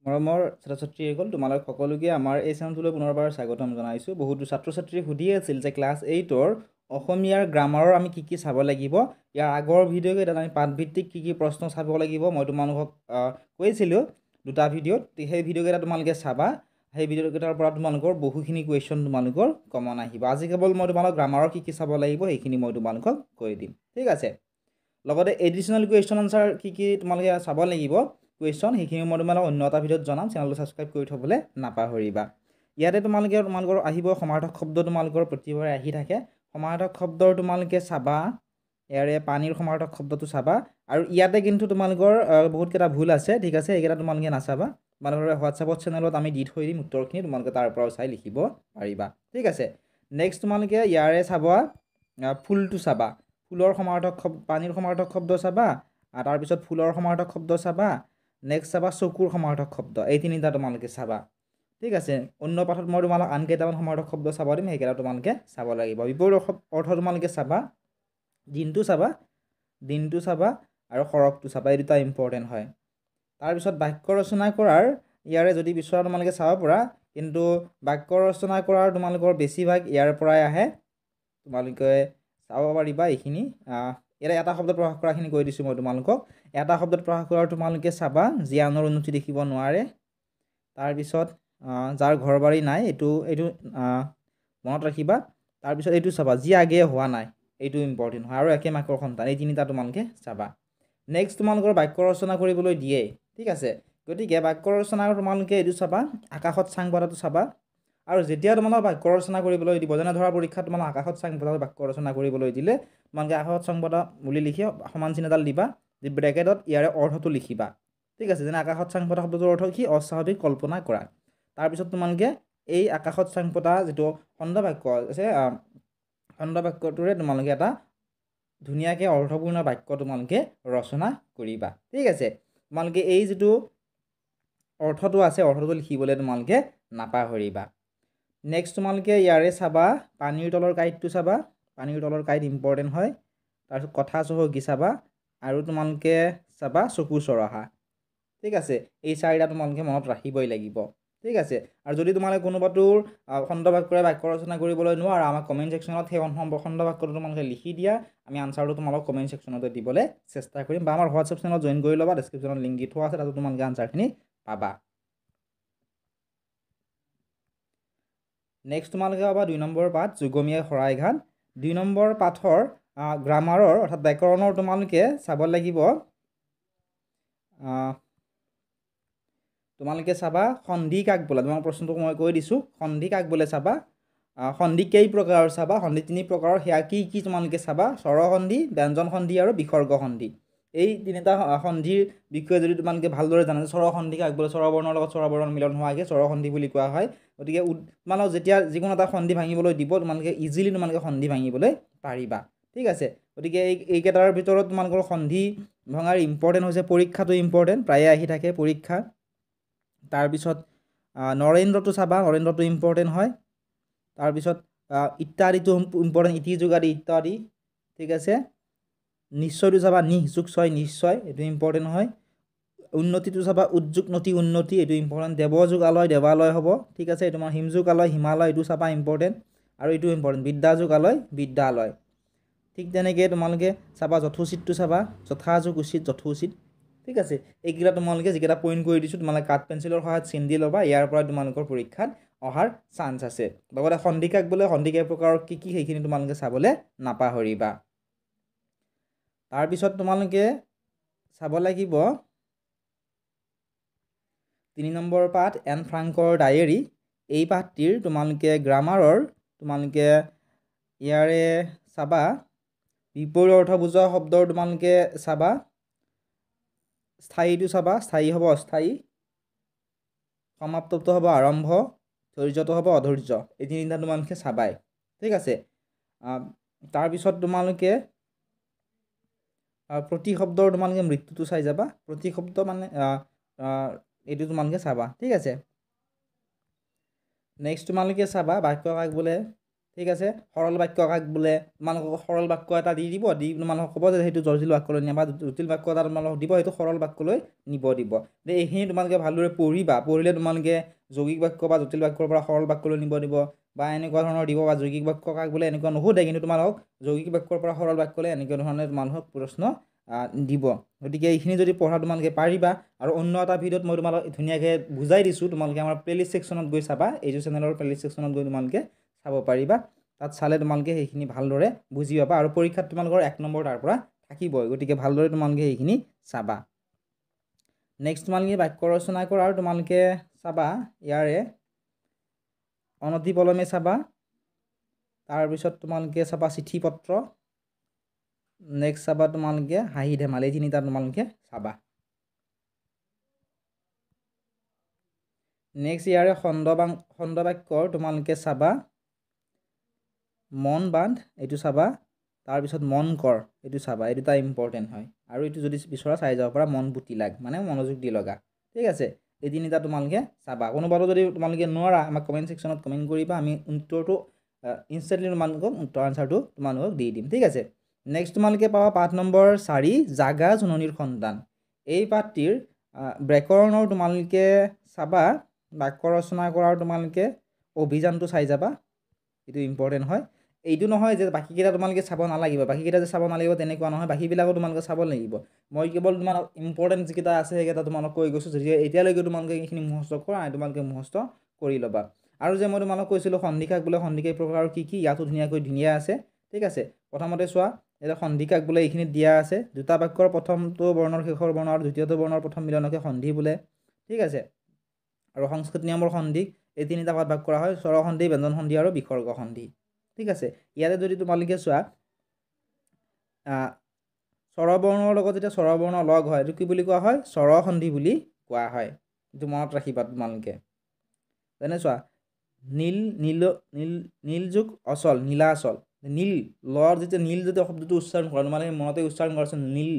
মৰমৰ ছাত্ৰ-ছাত্ৰীসকল তোমালোক সকলোকে আমাৰ এই চেনেলটোলৈ পুনৰবাৰ স্বাগতম জনাইছোঁ। বহুতো ছাত্ৰ-ছাত্ৰীয়ে সুধি আছিল যে ক্লাছ 8ৰ অসমীয়াৰ গ্ৰামাৰৰ আমি কি চাব লাগিব। ইয়াৰ আগৰ ভিডিঅ'কেইটাত আমি পাঠভিত্তিক কি প্ৰশ্ন চাব লাগিব মই তোমালোকক কৈছিলোঁ দুটা ভিডিঅ'ত। সেই ভিডিঅ'কেইটা তোমালোকে চাবা। সেই ভিডিঅ'কেইটাৰ পৰা তোমালোকৰ বহুখিনি কুৱেশ্যন তোমালোকৰ কমন আহিব। আজি কেৱল মই তোমালোকক গ্ৰামাৰৰ কি চাব লাগিব সেইখিনি মই তোমালোকক কৈ দিম। ঠিক আছে। লগতে এডিশ্যনেল কুৱেশ্যন আনচাৰ কি তোমালোকে চাব লাগিব কুৱেশ্যন সেইখিনি মই তোমালোকক অন্য এটা ভিডিঅ'ত জনাম। চেনেলটো ছাবস্ক্ৰাইব কৰি থ'বলৈ নাপাহৰিবা। ইয়াতে তোমালোকৰ আহিব সমাৰ্থক শব্দ তোমালোকৰ প্ৰতিবাৰে আহি থাকে। সমাৰ্থক শব্দৰ তোমালোকে চাবা, ইয়াৰে পানীৰ সমাৰ্থক শব্দটো চাবা। আৰু ইয়াতে কিন্তু তোমালোকৰ বহুতকেইটা ভুল আছে। ঠিক আছে, এইকেইটা তোমালোকে নাচাবা। তোমালোকৰ হোৱাটছআপত চেনেলত আমি দি থৈ দিম উত্তৰখিনি, তোমালোকে তাৰ পৰাও চাই লিখিব পাৰিবা। ঠিক আছে। নেক্সট তোমালোকে ইয়াৰে চাবা ফুলটো চাবা। ফুলৰ সমাৰ্থক পানীৰ সমাৰ্থক শব্দ চাবা, তাৰপিছত ফুলৰ সমাৰ্থক শব্দ চাবা, নেক্সট চাবা চকুৰ সমাৰ্থক শব্দ। এই তিনিটা তোমালোকে চাবা। ঠিক আছে। অন্য পাঠত মই তোমালোক আন কেইটামান সমাৰ্থক শব্দ চাব দিম, সেইকেইটা তোমালোকে চাব লাগিব। বিপৰীত অৰ্থ তোমালোকে চাবা, দিনটো চাবা আৰু সৰগটো চাবা। এই দুটা ইম্পৰ্টেণ্ট হয়। তাৰপিছত বাক্য ৰচনা কৰাৰ ইয়াৰে যদি বিচৰা তোমালোকে চাব পৰা, কিন্তু বাক্য ৰচনা কৰাৰ তোমালোকৰ বেছিভাগ ইয়াৰ পৰাই আহে। তোমালোকে চাব পাৰিবা এইখিনি। ইয়াতে এটা শব্দত প্ৰকাশ কৰাখিনি কৈ দিছোঁ মই তোমালোকক। এটা শব্দত প্ৰকাশ কৰাৰ তোমালোকে চাবা জীয়ানৰ উন্নতি দেখিব নোৱাৰে। তাৰপিছত যাৰ ঘৰ বাৰী নাই, এইটো মনত ৰাখিবা। তাৰপিছত এইটো চাবা যি আগে হোৱা নাই, এইটো ইম্পৰ্টেণ্ট হয়। আৰু একে মাকৰ সন্তান, এই তিনিটা তোমালোকে চাবা। নেক্সট তোমালোকৰ বাক্য ৰচনা কৰিবলৈ দিয়ে। ঠিক আছে। গতিকে বাক্য ৰচনা তোমালোকে এইটো চাবা, আকাশত চাং পতাটো চাবা। আৰু যেতিয়া তোমালোকক বাক্য ৰচনা কৰিবলৈ দিব, যেনে ধৰা পৰীক্ষাত তোমালোক আকাশত চাং পতা বাক্য ৰচনা কৰিবলৈ দিলে, তোমালোকে আকাশত চাং পতা বুলি লিখি সমান চিন এডাল দিবা, দি ব্ৰেকেটত ইয়াৰে অৰ্থটো লিখিবা। ঠিক আছে। যেনে আকাশত চাং পতা শব্দটোৰ অৰ্থ কি? অস্বাভাৱিক কল্পনা কৰা। তাৰপিছত তোমালোকে এই আকাশত চাং পতা যিটো খণ্ড বাক্য আছে, খণ্ড বাক্যটোৰে তোমালোকে এটা ধুনীয়াকৈ অৰ্থপূৰ্ণ বাক্য তোমালোকে ৰচনা কৰিবা। ঠিক আছে। তোমালোকে এই যিটো অৰ্থটো আছে, অৰ্থটো লিখিবলৈ তোমালোকে নাপাহৰিবা। নেক্সট তোমালোকে ইয়াৰে চাবা পানীৰ তলৰ কাঁইটটো চাবা। পানীৰ তলৰ কাঁইট ইম্পৰ্টেণ্ট হয়। তাৰপিছত কথা চহকী চাবা, আৰু তোমালোকে চাবা চকু চৰহা। ঠিক আছে। এই চাৰিটা তোমালোকে মনত ৰাখিবই লাগিব। ঠিক আছে। আৰু যদি তোমালোকে কোনোবাটোৰ খণ্ড বাক্যৰে বাক্য ৰচনা কৰিবলৈ নোৱাৰা, আমাক কমেণ্ট ছেকশ্যনত সেই খণ্ড বাক্যটো তোমালোকে লিখি দিয়া। আমি আনচাৰটো তোমালোকক কমেণ্ট ছেকশ্যনতে দিবলৈ চেষ্টা কৰিম, বা আমাৰ হোৱাটছআপ চেনেলত জইন কৰি ল'বা। ডেছক্ৰিপশ্যনত লিংক দি থোৱা আছে, তাতো তোমালোকে আনচাৰখিনি পাবা। নেক্সট তোমালোকে পাবা 2 নম্বৰ পাঠ যুগমীয়া শৰাইঘাট। 2 নম্বৰ পাঠৰ গ্ৰামাৰৰ অৰ্থাৎ ব্যাকৰণৰ তোমালোকে চাব লাগিব। তোমালোকে চাবা সন্ধি কাক বোলে। তোমাক প্ৰশ্নটো মই কৈ দিছোঁ, সন্ধি কাক বোলে চাবা। সন্ধি কেই প্ৰকাৰৰ চাবা, সন্ধি 3 প্ৰকাৰৰ। সেয়া কি তোমালোকে চাবা, স্বৰসন্ধি, ব্যঞ্জন সন্ধি আৰু বিসৰ্গ সন্ধি। এই তিনিটা সন্ধিৰ বিষয়ে যদি তোমালোকে ভালদৰে জানা, স্বৰসন্ধি কাক বোলে, স্বৰবৰ্ণৰ লগত স্বৰবৰ্ণৰ মিলন হোৱাকৈ স্বৰসন্ধি বুলি কোৱা হয়। গতিকে তোমালোকক যেতিয়া যিকোনো এটা সন্ধি ভাঙিবলৈ দিব, তোমালোকে ইজিলি তোমালোকে সন্ধি ভাঙিবলৈ পাৰিবা। ঠিক আছে। গতিকে এইকেইটাৰ ভিতৰত তোমালোকৰ সন্ধি ভঙাৰ ইম্পৰ্টেণ্ট হৈছে, পৰীক্ষাটো ইম্পৰ্টেণ্ট, প্ৰায়ে আহি থাকে পৰীক্ষা। তাৰপিছত নৰেন্দ্ৰটো চাবা, নৰেন্দ্ৰটো ইম্পৰ্টেণ্ট হয়। তাৰপিছত ইত্যাদিটো ইম্পৰ্টেণ্ট, ইতি যোগ আদি ইত্যাদি। ঠিক আছে। নিশ্চয়টো চাবা, নিঃযোগ ছয় নিশ্চয়, এইটো ইম্পৰ্টেণ্ট হয়। উন্নতিটো চাবা, উদ্যোগ নতি উন্নতি, এইটো ইম্পৰ্টেণ্ট। দেৱযোগ আলয় দেৱালয় হ'ব। ঠিক আছে। তোমাৰ হিমযোগ আলয় হিমালয়, এইটো চাবা ইম্পৰ্টেণ্ট। আৰু এইটো ইম্পৰ্টেণ্ট, বিদ্যাযোগ আলয় বিদ্যালয়। ঠিক তেনেকৈ তোমালোকে চাবা যথোচিতটো চাবা, যথাযোগ উচিত যথোচিত। ঠিক আছে। এইকেইটা তোমালোকে যিকেইটা পইণ্ট কৰি দিছোঁ, তোমালোকে কাঠ পেঞ্চিলৰ সহায়ত চিন দি ল'বা। ইয়াৰ পৰা তোমালোকৰ পৰীক্ষাত অহাৰ চান্স আছে। লগতে সন্ধি কাক বোলে, সন্ধি কেই প্ৰকাৰৰ কি সেইখিনি তোমালোকে চাবলৈ নাপাহৰিবা। তাৰপিছত তোমালোকে চাব লাগিব 3 নম্বৰ পাঠ এন ফ্ৰাংকৰ ডায়েৰী। এই পাঠটিৰ তোমালোকে গ্ৰামাৰৰ তোমালোকে ইয়াৰে চাবা বিপৰীত অৰ্থ বুজোৱা শব্দৰ তোমালোকে চাবা। স্থায়ীটো চাবা, স্থায়ী হ'ব অস্থায়ী, সমাপ্তটো হ'ব আৰম্ভ, ধৈৰ্যটো হ'ব অধৈৰ্য। এই তিনিটা তোমালোকে চাবাই। ঠিক আছে। তাৰপিছত তোমালোকে প্ৰতি শব্দৰ তোমালোকে মৃত্যুটো চাই যাবা। প্ৰতি শব্দ মানে এইটো তোমালোকে চাবা। ঠিক আছে। নেক্সট তোমালোকে চাবা বাক্য কাক বোলে। ঠিক আছে সৰল বাক্য কাক বোলে তোমালোকক সৰল বাক্য এটা দি দিব দি তোমালোকক ক'ব যে সেইটো জটিল বাক্যলৈ নিয়া বা জটিল বাক্য এটা তোমালোকক দিব সেইটো সৰল বাক্যলৈ নিব দিব যে এইখিনি তোমালোকে ভালদৰে পঢ়িলে তোমালোকে যৌগিক বাক্য বা জটিল বাক্যৰ পৰা সৰল বাক্যলৈ নিব দিব বা এনেকুৱা ধৰণৰ দিব বা যৌগিক বাক্য কাক বোলে এনেকুৱা নুসুধে কিন্তু তোমালোকক যৌগিক বাক্যৰ পৰা সৰল বাক্যলৈ এনেকুৱা ধৰণে তোমালোকক প্ৰশ্ন দিব গতিকে এইখিনি যদি পঢ়া তোমালোকে পাৰিবা আৰু অন্য এটা ভিডিঅ'ত মই তোমালোক ধুনীয়াকৈ বুজাই দিছোঁ তোমালোকে আমাৰ প্লেলিষ্ট ছেকশ্যনত গৈ চাবা এইটো চেনেলৰ প্লেলিষ্ট ছেকশ্যনত গৈ তোমালোকে চাব পাৰিবা তাত চালে তোমালোকে সেইখিনি ভালদৰে বুজি পাবা আৰু পৰীক্ষাত তোমালোকৰ 1 নম্বৰ তাৰ পৰা থাকিবই গতিকে ভালদৰে তোমালোকে সেইখিনি চাবা নেক্সট তোমালোকে বাক্য ৰচনা কৰা আৰু তোমালোকে চাবা ইয়াৰে অনতি পলমে চাবা তাৰপিছত তোমালোকে চাবা চিঠি পত্ৰ নেক্সট চাবা তোমালোকে হাঁহি ধেমালি তিনিটা তোমালোকে চাবা নেক্সট ইয়াৰে খণ্ড বাক্যৰ তোমালোকে চাবা মন বান্ধ এইটো চাবা তাৰপিছত মন কৰ এইটো চাবা এই দুটা ইম্পৰ্টেণ্ট হয় আৰু এইটো যদি বিচৰা চাই যাব পৰা মন পুতি লাগ মানে মনোযোগ দি লগা ঠিক আছে এই তিনিটা তোমালোকে চাবা কোনোবাটো যদি তোমালোকে নোৱাৰা আমাক কমেণ্ট ছেকশ্যনত কমেণ্ট কৰিবা আমি উত্তৰটো ইনষ্টেণ্টলি তোমালোকক উত্তৰ আনচাৰটো তোমালোকক দি দিম ঠিক আছে নেক্সট তোমালোকে পাবা পাঠ নম্বৰ 4 জাগা জননীৰ সন্তান এই পাঠটিৰ ব্যাকৰণৰ তোমালোকে চাবা বাক্য ৰচনা কৰাৰ তোমালোকে অভিযানটো চাই যাবা এইটো ইম্পৰ্টেণ্ট হয় এইটো নহয় যে বাকীকেইটা তোমালোকে চাব নালাগিব বাকীকেইটা যে চাব নালাগিব তেনেকুৱা নহয় বাকীবিলাকো তোমালোকে চাব লাগিব মই কেৱল তোমালোক ইম্পৰ্টেণ্ট যিকেইটা আছে সেইকেইটা তোমালোক কৈ গৈছোঁ যদি এতিয়ালৈকে তোমালোকে এইখিনি মুখস্থ কৰা তোমালোকে মুখস্থ কৰি ল'বা আৰু যে মই তোমালোক কৈছিলোঁ সন্ধিকাক বোলে সন্ধিকাই প্ৰকাৰ কি ইয়াতো ধুনীয়া আছে ঠিক আছে প্ৰথমতে চোৱা এটা সন্ধিকাক বোলে এইখিনিত দিয়া আছে দুটা বাক্যৰ প্ৰথমটো বৰ্ণৰ শেষৰ বৰ্ণ আৰু দ্বিতীয়টো বৰ্ণৰ প্ৰথম মিলনকে সন্ধি বোলে ঠিক আছে আৰু সংস্কৃত নিয়মৰ সন্ধি এই তিনিটা ভাগ কৰা হয় স্বৰ সন্ধি ব্যঞ্জন সন্ধি আৰু বিসৰ্গ সন্ধি ঠিক আছে ইয়াতে যদি তোমালোকে চোৱা স্বৰবৰ্ণৰ লগত যেতিয়া স্বৰবৰ্ণ লগ হয় এইটো কি বুলি কোৱা হয় স্বৰ সন্ধি বুলি কোৱা হয় এইটো মনত ৰাখিবা তোমালোকে যেনে চোৱা নীল যোগ অচল নীলাচল নীল লৰ যেতিয়া নীল যেতিয়া শব্দটো উচ্চাৰণ কৰা তোমালোকে মনতে উচ্চাৰণ কৰাচোন নীল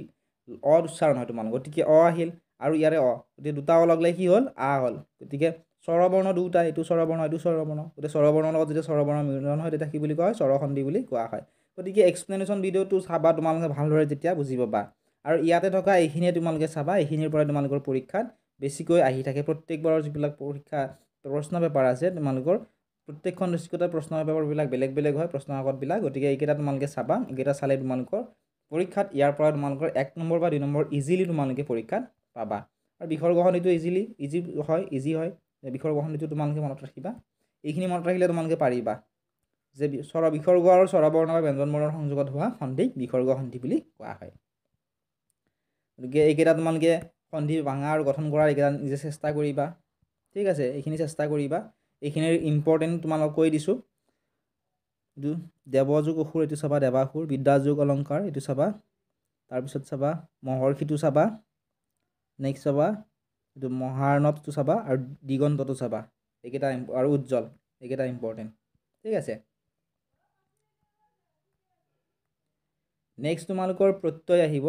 উচ্চাৰণ হয় তোমালোকৰ গতিকে আহিল আৰু ইয়াৰে গতিকে দুটা লগ লাগি কি হ'ল হ'ল গতিকে স্বৰবৰ্ণ দুটা এইটো স্বৰবৰ্ণ এইটো স্বৰবৰ্ণ গতিকে স্বৰবৰ্ণৰ লগত যেতিয়া স্বৰবৰ্ণ মিলন হয় তেতিয়া কি বুলি কোৱা হয় স্বৰসন্ধি বুলি কোৱা হয় গতিকে এক্সপ্লেনেশ্যন ভিডিঅ'টো চাবা তোমালোকে ভালদৰে যেতিয়া বুজি পাবা আৰু ইয়াতে থকা এইখিনিয়ে তোমালোকে চাবা এইখিনিৰ পৰা তোমালোকৰ পৰীক্ষাত বেছিকৈ আহি থাকে প্ৰত্যেকবাৰৰ যিবিলাক পৰীক্ষা প্ৰশ্ন পেপাৰ আছে তোমালোকৰ প্ৰত্যেকখন ডিষ্ট্ৰিক্টতে প্ৰশ্ন পেপাৰবিলাক বেলেগ হয় প্ৰশ্ন কাকতবিলাক গতিকে এইকেইটা তোমালোকে চাবা এইকেইটা চালে তোমালোকৰ পৰীক্ষাত ইয়াৰ পৰা তোমালোকৰ 1 নম্বৰ বা 2 নম্বৰ ইজিলি তোমালোকে পৰীক্ষাত পাবা আৰু বিসৰ্গ সন্ধিটো ইজি হয় বিসৰ্গ সন্ধিটো তোমালোকে মনত ৰাখিবা এইখিনি মনত ৰাখিলে তোমালোকে পাৰিবা যে বিসৰ্গ আৰু স্বৰবৰ্ণ বা ব্যঞ্জন বৰ্ণৰ সংযোগত হোৱা সন্ধিক বিসৰ্গ সন্ধি বুলি কোৱা হয় গতিকে এইকেইটা তোমালোকে সন্ধি ভাঙা আৰু গঠন কৰাৰ এইকেইটা নিজে চেষ্টা কৰিবা ঠিক আছে এইখিনি চেষ্টা কৰিবা এইখিনিৰ ইম্পৰ্টেণ্ট তোমালোক কৈ দিছোঁ দেৱযোগ অসুৰ এইটো চাবা দেৱাসুৰ বিদ্যাযোগ অলংকাৰ এইটো চাবা তাৰপিছত চাবা মহৰ্ষিটো চাবা নেক্সট চাবা এইটো মহাৰ্ণৱটো চাবা আৰু দিগন্তটো চাবা এইকেইটা আৰু উজ্জ্বল এইকেইটা ইম্পৰ্টেণ্ট ঠিক আছে নেক্সট তোমালোকৰ প্ৰত্যয় আহিব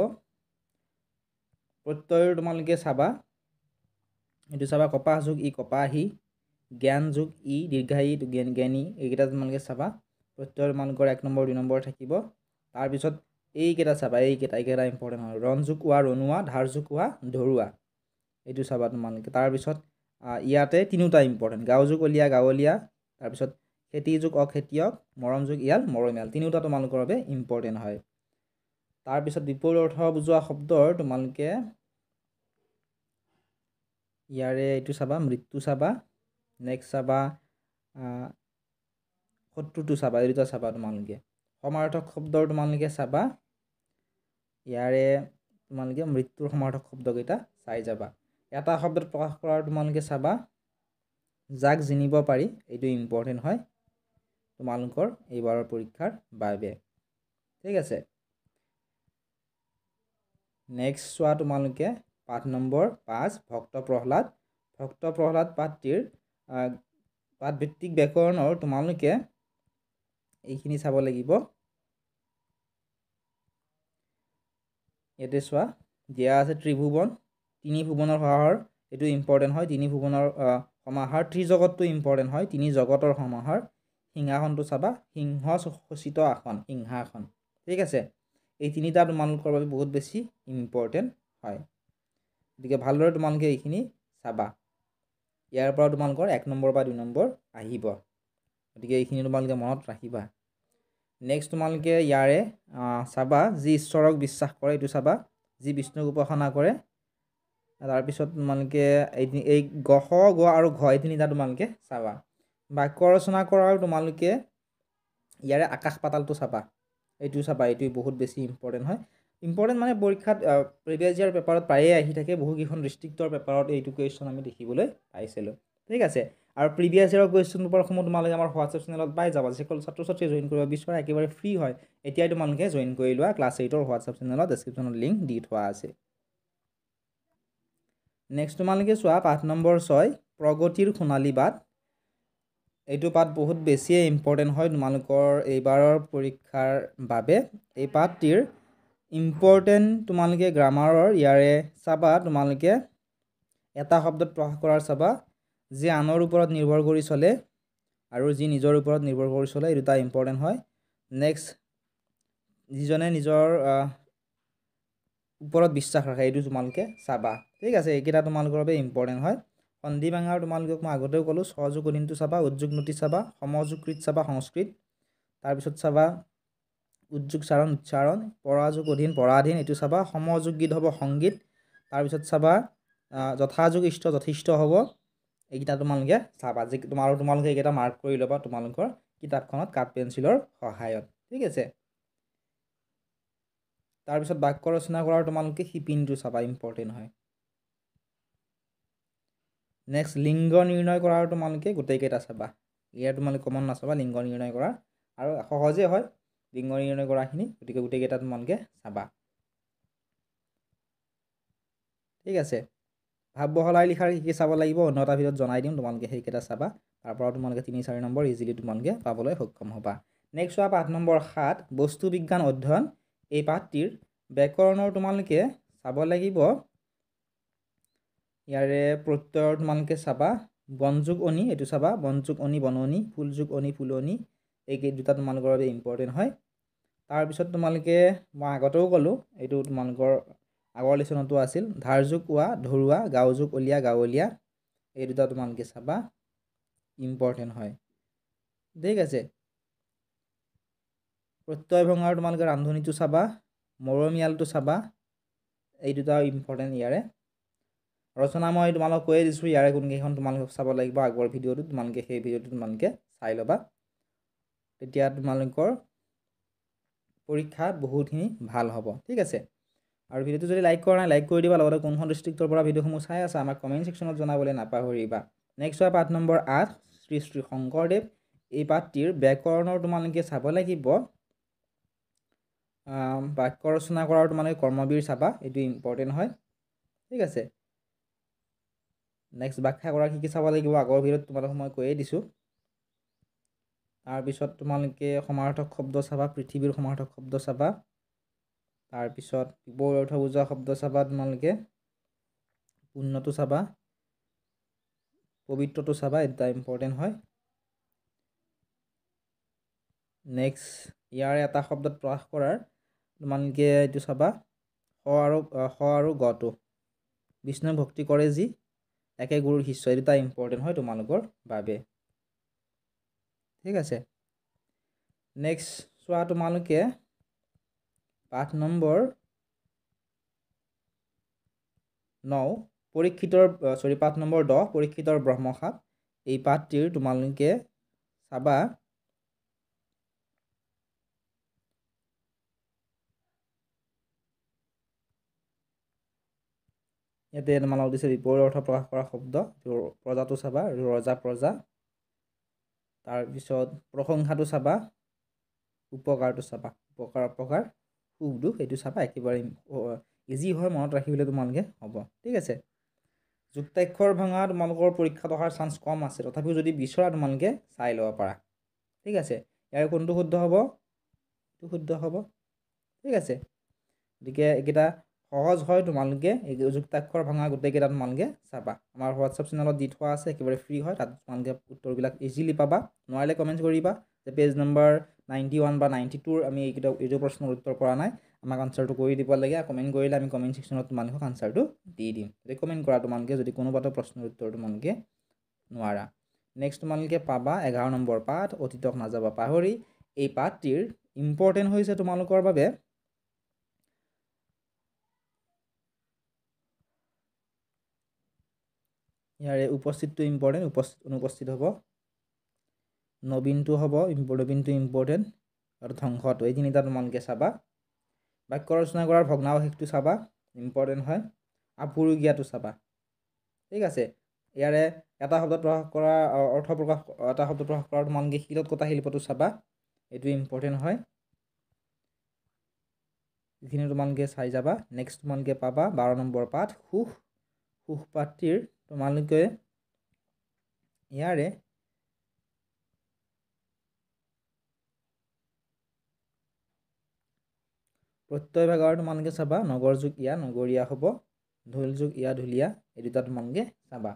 প্ৰত্যয়ৰ তোমালোকে চাবা এইটো চাবা কপাহ যোগ ই কপাহী জ্ঞান যোগ ই দীৰ্ঘায়ী এইটো জ্ঞানী এইকেইটা তোমালোকে চাবা প্ৰত্যয় তোমালোকৰ 1 নম্বৰ 2 নম্বৰ থাকিব তাৰপিছত এইকেইটা চাবা এইকেইটা ইম্পৰ্টেণ্ট হয় ৰণ যোগ ৱা ৰণুৱা ধাৰ যোগ ৱা ধৰুৱা এইটো চাবা তোমালোকে তাৰপিছত ইয়াতে তিনিটা ইম্পৰ্টেণ্ট গাঁও যোগ অলিয়া গাঁৱলীয়া তাৰপিছত খেতি যোগ অখেতিয়ক মৰম যোগ ইয়াল মৰমীয়াল তিনিটা তোমালোকৰ বাবে ইম্পৰ্টেণ্ট হয় তাৰপিছত বিপৰীত অৰ্থ বুজোৱা শব্দৰ তোমালোকে ইয়াৰে এইটো চাবা মৃত্যু চাবা নেক্সট চাবা শত্ৰুটো চাবা এই দুটা চাবা তোমালোকে সমাৰ্থক শব্দৰ তোমালোকে চাবা ইয়াৰে তোমালোকে মৃত্যুৰ সমাৰ্থক শব্দকেইটা চাই যাবা এটা শব্দত প্ৰকাশ কৰাৰ তোমালোকে চাবা যাক জিনিব পাৰি এইটো ইম্পৰ্টেণ্ট হয় তোমালোকৰ এইবাৰৰ পৰীক্ষাৰ বাবে ঠিক আছে নেক্সট চোৱা তোমালোকে পাঠ নম্বৰ 5 ভক্ত প্ৰহ্লাদ পাঠটিৰ পাঠভিত্তিক ব্যাকৰণৰ তোমালোকে এইখিনি চাব লাগিব ইয়াতে চোৱা দিয়া আছে ত্ৰিভুৱন তিনি ভুৱনৰ সমাহাৰ এইটো ইম্পৰ্টেণ্ট হয় তিনি ভুৱনৰ সমাহাৰ ত্ৰিজগতটো ইম্পৰ্টেণ্ট হয় তিনি জগতৰ সমাহাৰ সিংহাসনটো চাবা সিংহ খচিত আসন সিংহাসন ঠিক আছে এই তিনিটা তোমালোকৰ বাবে বহুত বেছি ইম্পৰ্টেণ্ট হয় গতিকে ভালদৰে তোমালোকে এইখিনি চাবা ইয়াৰ পৰা তোমালোকৰ 1 নম্বৰ বা 2 নম্বৰ আহিব গতিকে এইখিনি তোমালোকে মনত ৰাখিবা নেক্সট তোমালোকে ইয়াৰে চাবা যি ঈশ্বৰক বিশ্বাস কৰে এইটো চাবা যি বিষ্ণুক উপাসনা কৰে তাৰপিছত তোমালোকে এই গহ গ আৰু ঘ এই তিনিটা তোমালোকে চাবা বাক্য ৰচনা কৰাৰ তোমালোকে ইয়াৰে আকাশ পাতালটো চাবা এইটো চাবা এইটো বহুত বেছি ইম্পৰ্টেণ্ট হয় ইম্পৰ্টেণ্ট মানে পৰীক্ষাত প্ৰিভিয়াছ ইয়াৰ পেপাৰত প্ৰায়ে আহি থাকে বহুকেইখন ডিষ্ট্ৰিক্টৰ পেপাৰত এইটো কুৱেশ্যন আমি দেখিবলৈ পাইছিলোঁ ঠিক আছে আৰু প্ৰিভিয়াছ ইয়াৰৰ কুৱেশ্যন পেপাৰসমূহ তোমালোকে আমাৰ হোৱাটছএপ চেনেলত পাই যাবা যিসকল ছাত্ৰ ছাত্ৰীয়ে জইন কৰিব বিচাৰে একেবাৰে ফ্ৰী হয় এতিয়াই তোমালোকে জইন কৰি লোৱা ক্লাছ 8ৰ হোৱাটছএপ চেনেলত ডেছক্ৰিপশ্যনত লিংক দি থোৱা আছে নেক্সট তোমালোকে চোৱা পাঠ নম্বৰ 6 প্ৰগতিৰ সোণালী বাট এইটো পাঠ বহুত বেছিয়ে ইম্পৰ্টেণ্ট হয় তোমালোকৰ এইবাৰৰ পৰীক্ষাৰ বাবে এই পাঠটিৰ ইম্পৰ্টেণ্ট তোমালোকে গ্ৰামাৰৰ ইয়াৰে চাবা তোমালোকে এটা শব্দত প্ৰকাশ কৰাৰ চাবা যে আনৰ ওপৰত নিৰ্ভৰ কৰি চলে আৰু যি নিজৰ ওপৰত নিৰ্ভৰ কৰি চলে এই দুটা ইম্পৰ্টেণ্ট হয় নেক্সট যিজনে নিজৰ ওপৰত বিশ্বাস ৰাখে এইটো তোমালোকে চাবা ঠিক আছে এইকেইটা তোমালোকৰ বাবে ইম্পৰ্টেণ্ট হয় সন্ধি ভাঙাৰ তোমালোকক মই আগতেও ক'লোঁ সহযোগ অধীনটো চাবা উদ্যোগ নতি চাবা সমযোগকৃত চাবা সংস্কৃত তাৰপিছত চাবা উদ্যোগ চাৰণ উচ্চাৰণ পৰাযোগ অধীন পৰাধীন এইটো চাবা সমযোগ গীত হ'ব সংগীত তাৰপিছত চাবা যথাযোগ ইষ্ট যথেষ্ট হ'ব এইকেইটা তোমালোকে চাবা যে তোমালোকে এইকেইটা মাৰ্ক কৰি ল'বা তোমালোকৰ কিতাপখনত কাঠ পেঞ্চিলৰ সহায়ত ঠিক আছে তাৰপিছত বাক্য ৰচনা কৰাৰ তোমালোকে শিপিনটো চাবা ইম্পৰ্টেণ্ট হয় নেক্সট লিংগ নিৰ্ণয় কৰাৰ তোমালোকে গোটেইকেইটা চাবা ইয়াৰ তোমালোকে কমন নাচাবা লিংগ নিৰ্ণয় কৰাৰ আৰু সহজে হয় লিংগ নিৰ্ণয় কৰাখিনি গতিকে গোটেইকেইটা তোমালোকে চাবা ঠিক আছে ভাৱ বহলাই লিখাৰ কি চাব লাগিব অন্যটাৰ ভিতৰত জনাই দিম তোমালোকে সেইকেইটা চাবা তাৰ পৰা তোমালোকে 3-4 নম্বৰ ইজিলি তোমালোকে পাবলৈ সক্ষম হ'বা নেক্সট চোৱা পাঠ নম্বৰ 7 বস্তু বিজ্ঞান অধ্যয়ন এই পাঠটিৰ ব্যাকৰণৰ তোমালোকে চাব লাগিব ইয়াৰে প্ৰত্যয়ৰ তোমালোকে চাবা বনযোগ অনি এইটো চাবা বনযোগ অনি বননি ফুলযোগ অনি ফুলনি এই দুটা তোমালোকৰ বাবে ইম্পৰ্টেণ্ট হয় তাৰপিছত তোমালোকে মই আগতেও ক'লোঁ এইটো তোমালোকৰ আগৰ লেচনতো আছিল ধাৰযোগ ওৱা ধৰুৱা গাঁওযোগ অলিয়া গাঁৱলীয়া এই দুটা তোমালোকে চাবা ইম্পৰ্টেণ্ট হয় ঠিক আছে প্ৰত্যয় ভঙাৰ তোমালোকে ৰান্ধনিটো চাবা মৰমীয়ালটো চাবা এই দুটা ইম্পৰ্টেণ্ট ইয়াৰে ৰচনা মই তোমালোকক কৈয়ে দিছোঁ ইয়াৰে কোনকেইখন তোমালোকক চাব লাগিব আগৰ ভিডিঅ'টো তোমালোকে সেই ভিডিঅ'টো তোমালোকে চাই ল'বা তেতিয়া তোমালোকৰ পৰীক্ষা বহুতখিনি ভাল হ'ব ঠিক আছে আৰু ভিডিঅ'টো যদি লাইক কৰা নাই লাইক কৰি দিবা লগতে কোনখন ডিষ্ট্ৰিক্টৰ পৰা ভিডিঅ'সমূহ চাই আছে আমাক কমেণ্ট ছেকশ্যনত জনাবলৈ নাপাহৰিবা নেক্সট হয় পাঠ নম্বৰ 8 শ্ৰী শ্ৰী শংকৰদেৱ এই পাঠটিৰ ব্যাকৰণৰ তোমালোকে চাব লাগিব বাক্য ৰচনা কৰাৰ তোমালোকে কৰ্মবীৰ চাবা এইটো ইম্পৰ্টেণ্ট হয় ঠিক আছে নেক্সট ব্যাখ্যা কৰাৰ কি চাব লাগিব আগৰ ভিডিঅ'ত তোমালোকক মই কৈয়ে দিছোঁ তাৰপিছত তোমালোকে সমাৰ্থক শব্দ চাবা পৃথিৱীৰ সমাৰ্থক শব্দ চাবা তাৰপিছত বিপৰীত অৰ্থ বুজোৱা শব্দ চাবা তোমালোকে পুণ্যটো চাবা পবিত্ৰটো চাবা এটা ইম্পৰ্টেণ্ট হয় নেক্সট ইয়াৰ এটা শব্দত প্ৰকাশ কৰাৰ তোমালোকে এইটো চাবা স আৰু গটো বিষ্ণু ভক্তি কৰে যি একে গুৰুৰ শিষ্য এই দুটা ইম্পৰ্টেণ্ট হয় তোমালোকৰ বাবে ঠিক আছে নেক্সট চোৱা তোমালোকে পাঠ নম্বৰ 9 পাঠ নম্বৰ 10 পৰীক্ষিতৰ ব্ৰহ্মসাপ এই পাঠটিৰ তোমালোকে চাবা ইয়াতে তোমালোকক দিছে বিপৰীত অৰ্থ প্ৰকাশ কৰা শব্দ প্ৰজাটো চাবা ৰজা প্ৰজা তাৰপিছত প্ৰশংসাটো চাবা উপকাৰটো চাবা উপকাৰ অপকাৰ সুখ দুখ এইটো চাবা একেবাৰে ইজি হয় মনত ৰাখিবলৈ তোমালোকে হ'ব ঠিক আছে যুক্তাক্ষৰ ভঙা তোমালোকৰ পৰীক্ষাত অহাৰ চান্স কম আছে তথাপিও যদি বিচৰা তোমালোকে চাই ল'ব পাৰা ঠিক আছে ইয়াৰ কোনটো শুদ্ধ হ'ব এইটো শুদ্ধ হ'ব ঠিক আছে গতিকে এইকেইটা সহজ হয় তোমালোকে এই যুক্তাক্ষৰ ভাঙা গোটেইকেইটা তোমালোকে চাবা আমাৰ হোৱাটছআপ চেনেলত দি থোৱা আছে একেবাৰে ফ্ৰী হয় তাত তোমালোকে উত্তৰবিলাক ইজিলি পাবা নোৱাৰিলে কমেণ্ট কৰিবা যে পেজ নম্বৰ 91 বা 92 আমি এইটো প্ৰশ্নৰ উত্তৰ পৰা নাই আমাক আনচাৰটো কৰি দিব লাগে কমেণ্ট কৰিলে আমি কমেণ্ট ছেকশ্যনত তোমালোকক আনচাৰটো দি দিম ৰেকমেণ্ড কৰা তোমালোকে যদি কোনোবাটো প্ৰশ্নৰ উত্তৰ তোমালোকে নোৱাৰা নেক্সট তোমালোকে পাবা 11 নম্বৰ পাঠ অতীতক নাযাবা পাহৰি এই পাঠটিৰ ইম্পৰ্টেণ্ট হৈছে তোমালোকৰ বাবে ইয়াৰে উপস্থিতটো ইম্পৰ্টেণ্ট অনুপস্থিত হ'ব নবীনটো হ'ব নবীনটো ইম্পৰ্টেণ্ট আৰু ধ্বংসটো এই তিনিটা তোমালোকে চাবা বাক্য ৰচনা কৰাৰ ভগ্নাৱশেষটো চাবা ইম্পৰ্টেণ্ট হয় আপুৰুগীয়াটো চাবা ঠিক আছে ইয়াৰে এটা শব্দত প্ৰকাশ কৰা অৰ্থ প্ৰকাশ এটা শব্দ প্ৰকাশ কৰাৰ তোমালোকে শিলত কটা শিল্পটো চাবা এইটো ইম্পৰ্টেণ্ট হয় এইখিনি তোমালোকে চাই যাবা নেক্সট তোমালোকে পাবা 12 নম্বৰ পাঠ সুখ পাঠটিৰ তোমালোকে ইয়াৰে প্ৰত্যয় ভাগৰ তোমালোকে চাবা নগৰ যুগ ইয়া নগৰীয়া হ'ব ঢোল যুগ ইয়া ঢুলীয়া এই দুটা তোমালোকে চাবা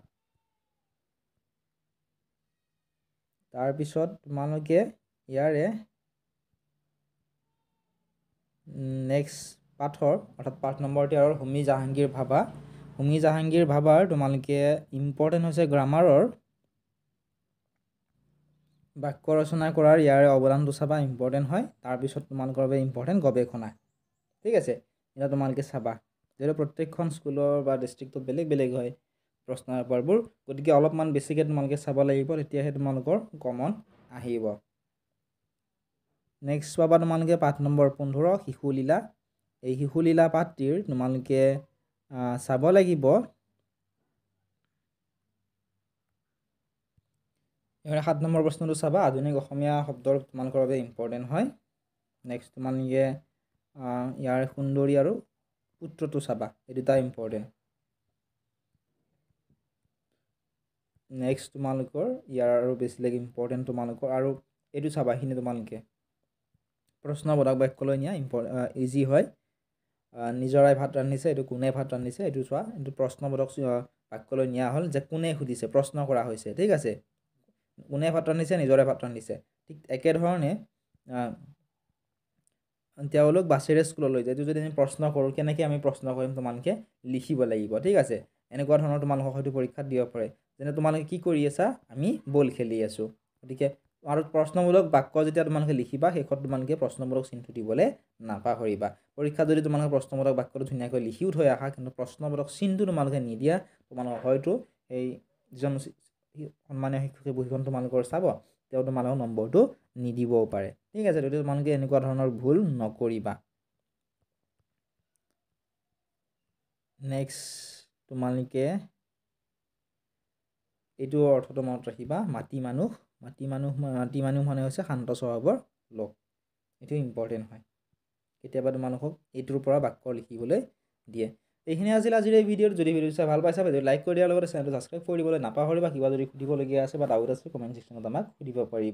তাৰপিছত তোমালোকে ইয়াৰে নেক্সট পাঠৰ অৰ্থাৎ পাঠ নম্বৰ 13 হোমী জাহাংগীৰ ভাবাৰ তোমালোকে ইম্পৰ্টেণ্ট হৈছে গ্ৰামাৰৰ বাক্য ৰচনা কৰাৰ ইয়াৰে অৱদানটো চাবা ইম্পৰ্টেণ্ট হয় তাৰপিছত তোমালোকৰ বাবে ইম্পৰ্টেণ্ট গৱেষণা ঠিক আছে এটা তোমালোকে চাবা যেটো প্ৰত্যেকখন স্কুলৰ বা ডিস্ট্ৰিক্টত বেলেগ হয় প্ৰশ্ন পেপাৰবোৰ গতিকে অলপমান বেছিকৈ তোমালোকে চাব লাগিব তেতিয়াহে তোমালোকৰ কমন আহিব নেক্সট পাবা তোমালোকে পাঠ নম্বৰ 15 শিশুলীলা এই শিশুলীলা পাঠটিৰ তোমালোকে চাব লাগিব ইয়াৰ 7 নম্বৰ প্ৰশ্নটো চাবা আধুনিক অসমীয়া শব্দৰ তোমালোকৰ বাবে ইম্পৰ্টেণ্ট হয় নেক্সট তোমালোকে ইয়াৰ সুন্দৰী আৰু পুত্ৰটো চাবা এই দুটা ইম্পৰ্টেণ্ট নেক্সট তোমালোকৰ ইয়াৰ আৰু বেছিলেগ ইম্পৰ্টেণ্ট তোমালোকৰ আৰু এইটো চাবা এইখিনি তোমালোকে প্ৰশ্নবোধক বাক্যলৈ নিয়া ইজি হয় নিজৰাই ভাত ৰান্ধিছে এইটো কোনে ভাত ৰান্ধিছে এইটো চোৱা এইটো প্ৰশ্নবোধক বাক্যলৈ নিয়া হ'ল যে কোনে সুধিছে প্ৰশ্ন কৰা হৈছে ঠিক আছে কোনে ভাত ৰান্ধিছে নিজৰে ভাত ৰান্ধিছে ঠিক একেধৰণে তেওঁলোক বাছেৰে স্কুললৈ যায় এইটো যদি আমি প্ৰশ্ন কৰোঁ কেনেকৈ আমি প্ৰশ্ন কৰিম তোমালোকে লিখিব লাগিব ঠিক আছে এনেকুৱা ধৰণৰ তোমালোকক হয়তো পৰীক্ষাত দিব পাৰে যেনে তোমালোকে কি কৰি আছা আমি বল খেলি আছোঁ গতিকে আৰু প্ৰশ্নমূলক বাক্য যেতিয়া তোমালোকে লিখিবা শেষত তোমালোকে প্ৰশ্নমূলক চিনটো দিবলৈ নাপাহৰিবা পৰীক্ষাত যদি তোমালোকে প্ৰশ্নমূলক বাক্যটো ধুনীয়াকৈ লিখিও থৈ আহা কিন্তু প্ৰশ্নমূলক চিনটো তোমালোকে নিদিয়া তোমালোকক হয়তো এই যিজন সন্মানীয় শিক্ষকে বহিখন তোমালোকৰ চাব তেওঁ তোমালোকক নম্বৰটো নিদিবও পাৰে ঠিক আছে গতিকে তোমালোকে এনেকুৱা ধৰণৰ ভুল নকৰিবা নেক্সট তোমালোকে এইটো অৰ্থটো মনত ৰাখিবা মাটি মানুহ মানে হৈছে শান্ত স্বভাৱৰ লোক এইটো ইম্পৰ্টেণ্ট হয় কেতিয়াবা তোমালোকক এইটোৰ পৰা বাক্য লিখিবলৈ দিয়ে এইখিনি আজিৰ এই ভিডিঅ'ত যদি ভিডিঅ' চাই ভাল পাইছা ভিডিঅ' লাইক কৰি দিয়াৰ লগতে চেনেলটো ছাবস্ক্ৰাইব কৰি দিবলৈ নাপাহৰিবা কিবা যদি সুধিবলগীয়া আছে বা ডাউট আছে কমেণ্ট ছেকশ্যনত আমাক সুধিব পাৰিবা